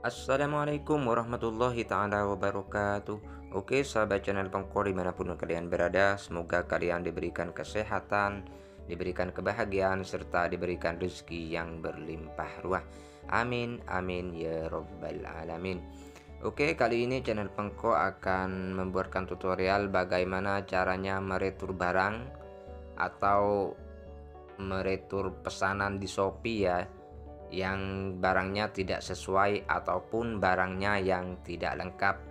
Assalamualaikum warahmatullahi ta'ala wabarakatuh. Oke sahabat channel Pengko dimanapun kalian berada, semoga kalian diberikan kesehatan, diberikan kebahagiaan, serta diberikan rezeki yang berlimpah ruah. Amin amin ya robbal alamin. Oke, kali ini channel Pengko akan membuatkan tutorial bagaimana caranya meretur barang atau meretur pesanan di Shopee ya, yang barangnya tidak sesuai ataupun barangnya yang tidak lengkap.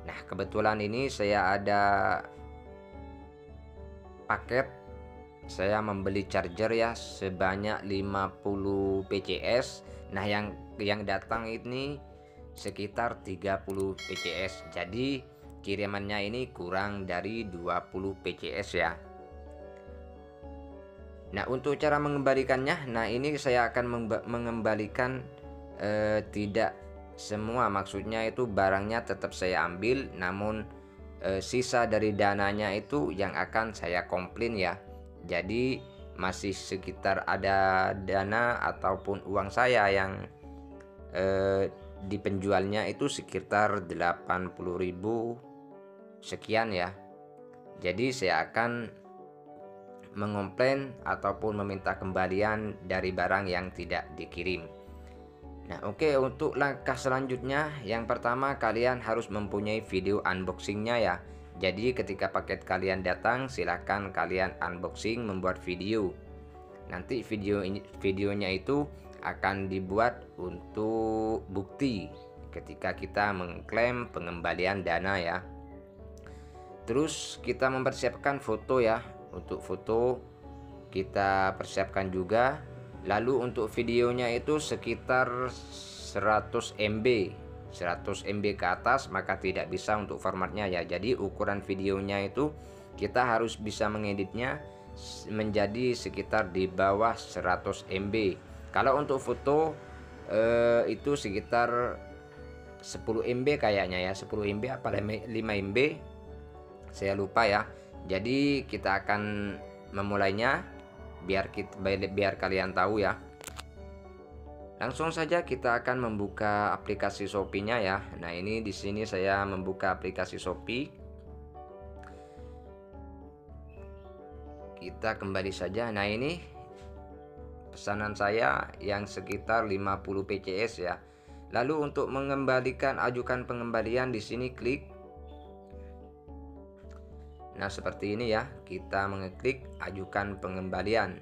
Nah, kebetulan ini saya ada paket, saya membeli charger ya sebanyak 50 PCS. Nah, yang datang ini sekitar 30 PCS. Jadi kirimannya ini kurang dari 20 PCS ya. Nah, untuk cara mengembalikannya, nah ini saya akan mengembalikan tidak semua, maksudnya itu barangnya tetap saya ambil, namun sisa dari dananya itu yang akan saya komplain ya. Jadi masih sekitar ada dana ataupun uang saya yang di penjualnya itu sekitar 80.000 sekian ya. Jadi saya akan mengomplain ataupun meminta kembalian dari barang yang tidak dikirim. Nah, oke, untuk langkah selanjutnya, yang pertama kalian harus mempunyai video unboxingnya ya. Jadi ketika paket kalian datang, silahkan kalian unboxing, membuat video. Nanti videonya itu akan dibuat untuk bukti ketika kita mengklaim pengembalian dana ya. Terus kita mempersiapkan foto ya. Untuk foto kita persiapkan juga. Lalu untuk videonya itu sekitar 100 MB 100 MB ke atas, maka tidak bisa untuk formatnya ya. Jadi ukuran videonya itu kita harus bisa mengeditnya menjadi sekitar di bawah 100 MB. Kalau untuk foto itu sekitar 10 MB kayaknya ya, 10 MB apa 5 MB, saya lupa ya. Jadi kita akan memulainya biar kalian tahu ya. Langsung saja kita akan membuka aplikasi Shopee-nya ya. Nah, ini di sini saya membuka aplikasi Shopee. Kita kembali saja. Nah, ini pesanan saya yang sekitar 50 PCS ya. Lalu untuk mengembalikan, ajukan pengembalian, di sini klik. Nah, seperti ini ya, kita mengeklik ajukan pengembalian.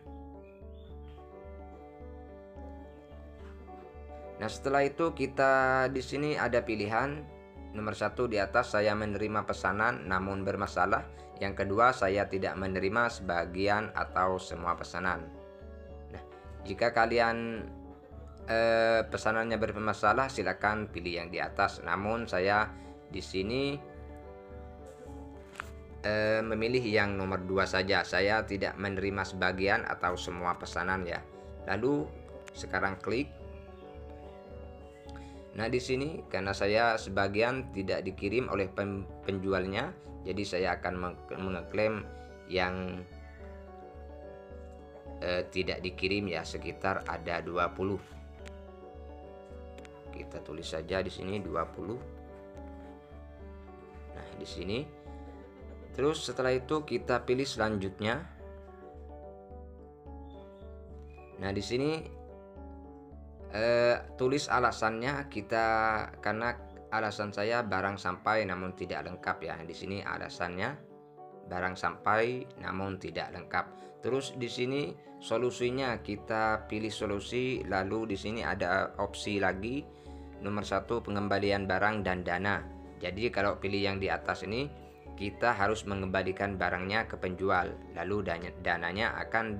Nah, setelah itu kita di sini ada pilihan. Nomor 1 di atas, saya menerima pesanan namun bermasalah. Yang kedua, saya tidak menerima sebagian atau semua pesanan. Nah, jika kalian pesanannya bermasalah, silakan pilih yang di atas. Namun saya di sini memilih yang nomor 2 saja. Saya tidak menerima sebagian atau semua pesanan ya. Lalu sekarang klik. Nah, di sini karena saya sebagian tidak dikirim oleh penjualnya, jadi saya akan mengeklaim yang tidak dikirim ya, sekitar ada 20. Kita tulis saja di sini 20. Nah, di sini. Terus setelah itu kita pilih selanjutnya. Nah, di sini tulis alasannya karena alasan saya barang sampai namun tidak lengkap ya. Di sini alasannya barang sampai namun tidak lengkap. Terus di sini solusinya kita pilih solusi. Lalu di sini ada opsi lagi, nomor 1 pengembalian barang dan dana. Jadi kalau pilih yang di atas ini, kita harus mengembalikan barangnya ke penjual, lalu dananya akan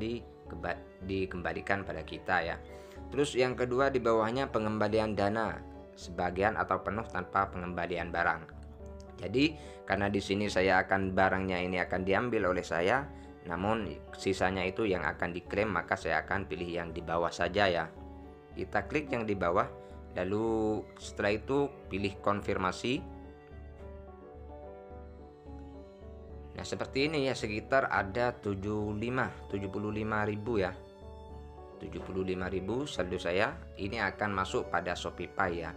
dikembalikan pada kita ya. Terus yang kedua di bawahnya pengembalian dana sebagian atau penuh tanpa pengembalian barang. Jadi karena di sini barangnya ini akan diambil oleh saya, namun sisanya itu yang akan diklaim, maka saya akan pilih yang di bawah saja ya. Kita klik yang di bawah, lalu setelah itu pilih konfirmasi. Nah, seperti ini ya, sekitar ada 75.000 ya. 75.000 saldo saya ini akan masuk pada ShopeePay ya.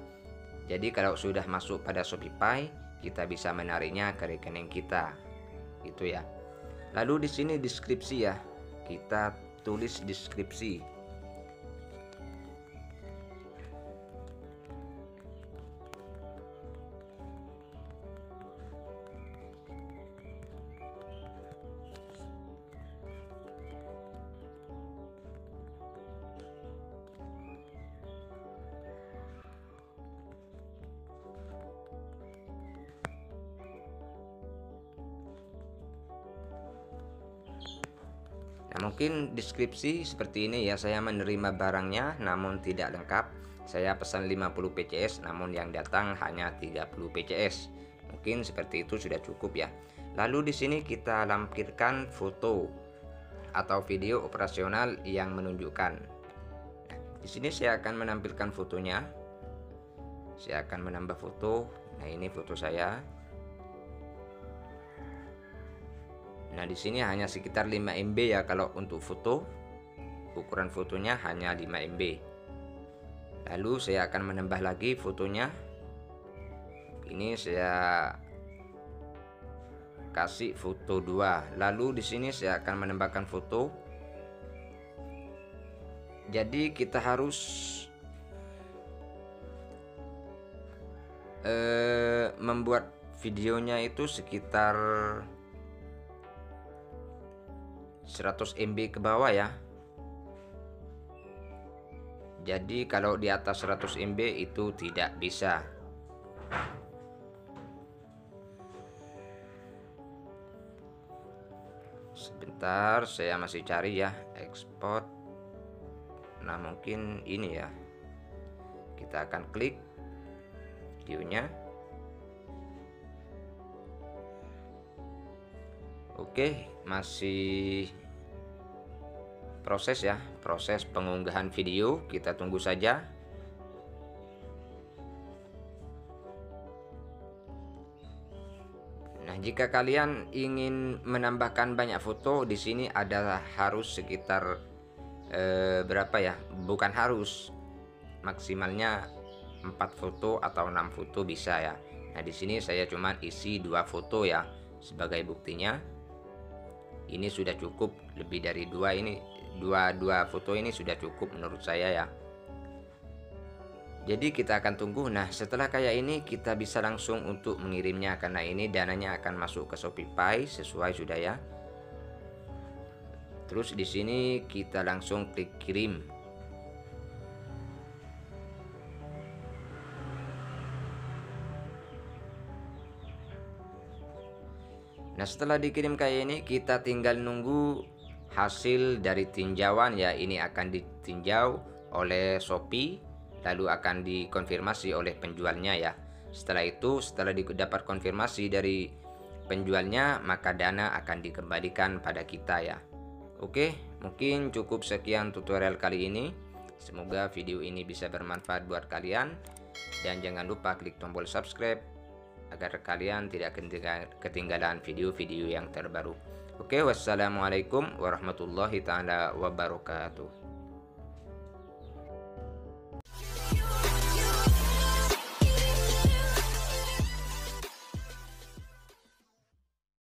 Jadi kalau sudah masuk pada Shopify, kita bisa menariknya ke rekening kita. Itu ya. Lalu di sini deskripsi ya. Kita tulis deskripsi. Nah, mungkin deskripsi seperti ini ya, saya menerima barangnya namun tidak lengkap. Saya pesan 50 PCS namun yang datang hanya 30 PCS. Mungkin seperti itu sudah cukup ya. Lalu di sini kita lampirkan foto atau video operasional yang menunjukkan. Nah, di sini saya akan menampilkan fotonya. Saya akan menambah foto. Nah, ini foto saya. Nah, di sini hanya sekitar 5 MB ya kalau untuk foto. Ukuran fotonya hanya 5 MB. Lalu saya akan menambah lagi fotonya. Ini saya kasih foto 2. Lalu di sini saya akan menambahkan foto. Jadi kita harus membuat videonya itu sekitar 100 MB ke bawah ya. Jadi kalau di atas 100 MB itu tidak bisa. Sebentar, saya masih cari ya, export. Nah, mungkin ini ya. Kita akan klik videonya. Oke, masih proses ya, proses pengunggahan video. Kita tunggu saja. Nah, jika kalian ingin menambahkan banyak foto, di sini ada harus sekitar berapa ya? Bukan harus, maksimalnya 4 foto atau 6 foto bisa ya. Nah, di sini saya cuma isi 2 foto ya sebagai buktinya. Ini sudah cukup, lebih dari 2 ini, dua foto ini sudah cukup menurut saya ya. Jadi kita akan tunggu. Nah, setelah kayak ini kita bisa langsung untuk mengirimnya karena ini dananya akan masuk ke Shopify sesuai sudah ya. Terus di sini kita langsung klik kirim. Nah, setelah dikirim kayak ini kita tinggal nunggu hasil dari tinjauan ya. Ini akan ditinjau oleh Shopee, lalu akan dikonfirmasi oleh penjualnya ya. Setelah itu, setelah dapat konfirmasi dari penjualnya, maka dana akan dikembalikan pada kita ya. Oke, mungkin cukup sekian tutorial kali ini. Semoga video ini bisa bermanfaat buat kalian. Dan jangan lupa klik tombol subscribe agar kalian tidak ketinggalan video-video yang terbaru. Oke, wassalamualaikum warahmatullahi taala wabarakatuh.